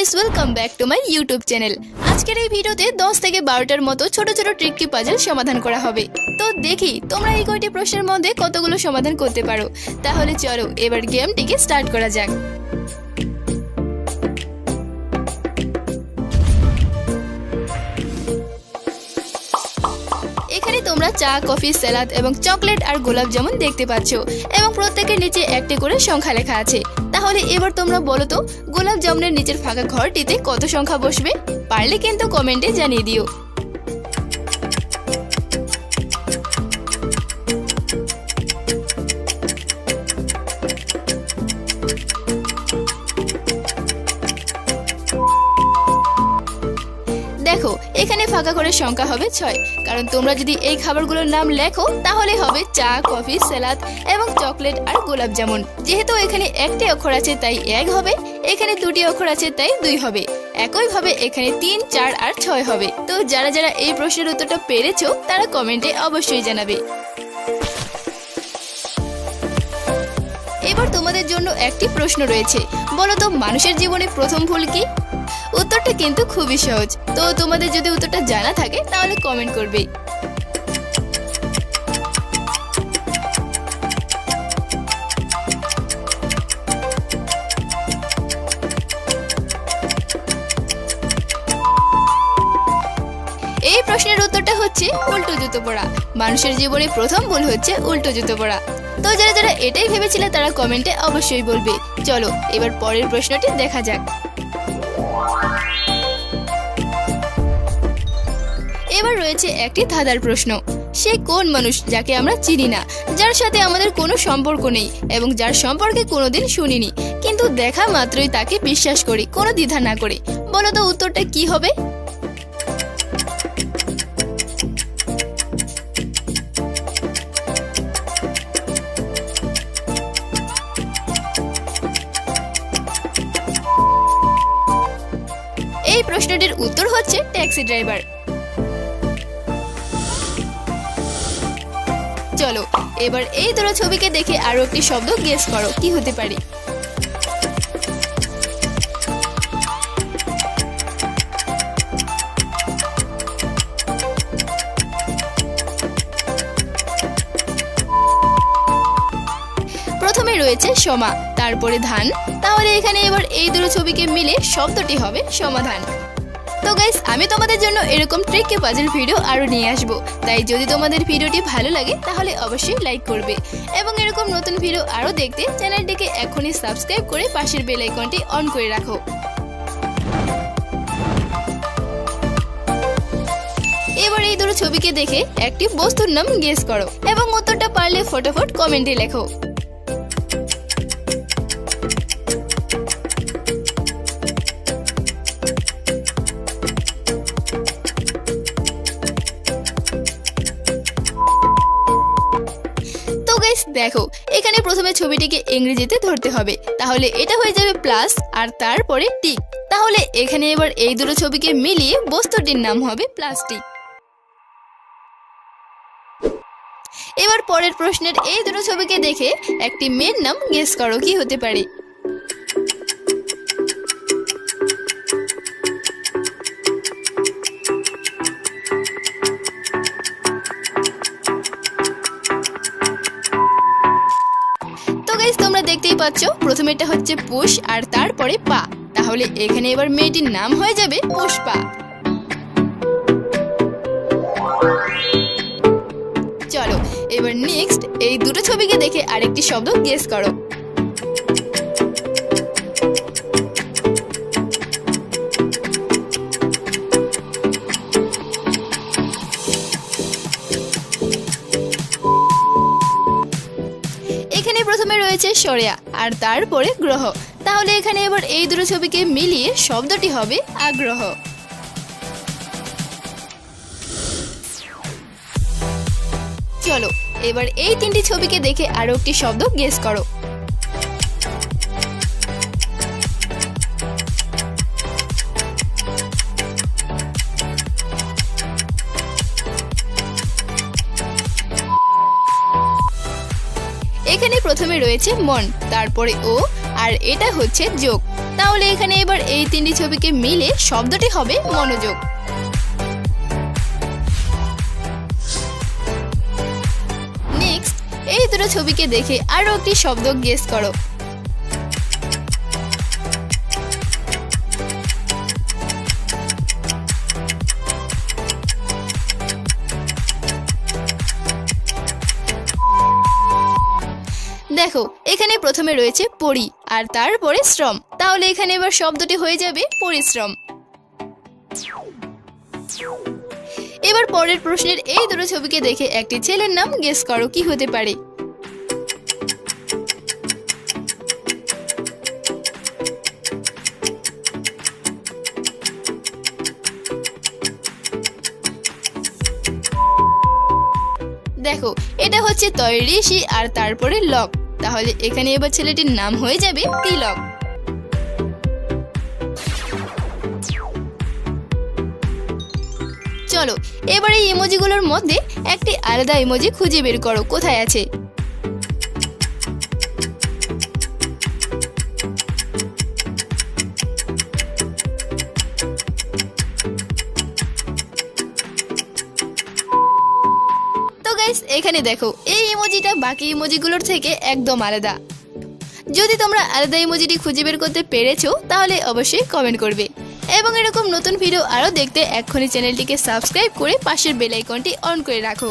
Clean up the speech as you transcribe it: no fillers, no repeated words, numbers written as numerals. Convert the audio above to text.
Guys, welcome back to my YouTube channel. আজকের এই ভিডিওতে 10 থেকে 12টার মতো ছোট ছোট ট্রিকি পাজল সমাধান করা হবে। তো দেখি তোমরা এই কয়টি প্রশ্নের মধ্যে কতগুলো সমাধান করতে পারো। তাহলে চলো এবার গেমটিকে স্টার্ট করা যাক। এখানে তোমরা চা, কফি, স্যালাড এবং চকলেট আর গোলাপ জামুন দেখতে পাচ্ছ এবং প্রত্যেকের নিচে একটি করে সংখ্যা লেখা আছে। তাহলে এবার তোমরা বলো তো গোলাপ জামুনের নিচের ফাঁকা ঘরটিতে কত সংখ্যা বসবে? পারলে কিন্তু কমেন্টে জানিয়ে দিও। দেখো এখানে ফাঁকা ঘরের সংখ্যা হবে 6, কারণ তোমরা যদি এই খাবারগুলোর নাম লেখো তাহলে হবে চা, কফি, স্যালাড এবং চকলেট আর গোলাপ জামুন। যেহেতু এখানে একটি অক্ষর আছে তাই 1 হবে, এখানে 2টি অক্ষর আছে তাই 2 হবে। একইভাবে এখানে 3, 4 আর 6 হবে। তো যারা যারা এই প্রশ্নের উত্তরটা পেরেছো তারা কমেন্টে অবশ্যই জানাবে। এবার তোমাদের জন্য একটি প্রশ্ন রয়েছে, বলো তো মানুষের জীবনে প্রথম ভুল কি? উত্তরটা কিন্তু খুবই সহজ। তো তোমাদের যদি উত্তরটা জানা থাকে তাহলে কমেন্ট করবে। এই প্রশ্নের উত্তরটা হচ্ছে উল্টো জুতো পরা। মানুষের জীবনে প্রথম ভুল হচ্ছে উল্টো জুতো পরা। তো যারা যারা এটাই ভেবেছিলে তারা কমেন্টে অবশ্যই বলবে। চলো এবার পরের প্রশ্নটি দেখা যাক। এবার রয়েছে একটি ধাঁধার প্রশ্ন। সে কোন মানুষ যাকে আমরা চিনি না, যার সাথে আমাদের কোনো সম্পর্ক নেই এবং যার সম্পর্কে কোনোদিন শুনিনি, কিন্তু দেখা মাত্রই তাকে বিশ্বাস করি কোনো দ্বিধা না করে? বলো তো উত্তরটা কি হবে? এই প্রশ্নটির উত্তর হচ্ছে ট্যাক্সি ড্রাইভার। চলো এবার এই দুটো ছবিকে দেখে আরো একটি শব্দ গেস করো কি হতে পারে। প্রথমে রয়েছে সমা, তারপরে ধান। তাহলে এখানে এবার এই দুটো ছবিকে মিলে শব্দটি হবে সমাধান। তো গাইস, আমি তোমাদের জন্য এরকম ট্রিকি পাজল ভিডিও আরো নিয়ে আসবো। তাই যদি তোমাদের ভিডিওটি ভালো লাগে তাহলে অবশ্যই লাইক করবে এবং এরকম নতুন ভিডিও আরো দেখতে চ্যানেলটিকে এখনই সাবস্ক্রাইব করে পাশের বেল আইকনটি অন করে রাখো। এবার এই দুটো ছবিকে দেখে একটি বস্তুর নাম গেস করো এবং উত্তরটা পারলে ফটাফট কমেন্টে লেখো। দেখো এখানে প্রথমে ছবিটিকে ইংরেজিতে ধরতে হবে, তাহলে এটা হয়ে যাবে প্লাস আর তারপরে টিক। তাহলে এখানে এবার এই দুটো ছবিকে মিলিয়ে বস্তুটির নাম হবে প্লাস্টিক। এবার পরের প্রশ্নের এই দুটো ছবিকে দেখে একটি মেয়ের নাম গেস করো কি হতে পারে। তোমরা দেখতেই পাচ্ছ প্রথমেটা হচ্ছে পুষ আর তারপরে পা। তাহলে এখানে এবার মেয়েটির নাম হয়ে যাবে পুষ্পা। চলো এবার নেক্সট এই দুটো ছবিকে দেখে আরেকটি শব্দ গেস করো। এখানে প্রথমে রয়েছে সরেয়া আর তারপরে গ্রহ। তাহলে এখানে এবার এই দুটো ছবিকে মিলিয়ে শব্দটি হবে আগ্রহ। চলো এবার এই তিনটি ছবিকে দেখে আরো একটি শব্দ গেস করো। এখানে প্রথমে রয়েছে মন, তারপরে ও, আর এটা হচ্ছে যোগ। তাহলে এখানে এবার এই তিনটি ছবিকে মিলে শব্দটি হবে মনোযোগ। নেক্সট এই দুটো ছবিকে দেখে আরো একটি শব্দ গেস করো। দেখো এখানে প্রথমে রয়েছে পরি আর তারপরে শ্রম, তাহলে এখানে এবার শব্দটি হয়ে যাবে পরিশ্রম। এবার পরের প্রশ্নের এই দুটো ছবিকে দেখে একটি ছেলের নাম গেস করো, কি হতে পারে। দেখো এটা হচ্ছে তৈরিশি আর তারপরে লক, তাহলে এখানে এবার ছেলেটির নাম হয়ে যাবে তিলক। চলো এবার এই ইমোজিগুলোর মধ্যে একটি আলাদা ইমোজি খুঁজে বের করো, কোথায় আছে। এখানে দেখো এই ইমোজিটা বাকি ইমোজিগুলোর থেকে একদম আলাদা। যদি তোমরা আলাদা ইমোজিটি খুঁজে বের করতে পেরেছো তাহলে অবশ্যই কমেন্ট করবে, এবং এরকম নতুন ভিডিও আরও দেখতে এক্ষুনি চ্যানেলটিকে সাবস্ক্রাইব করে পাশের বেল আইকনটি অন করে রাখো।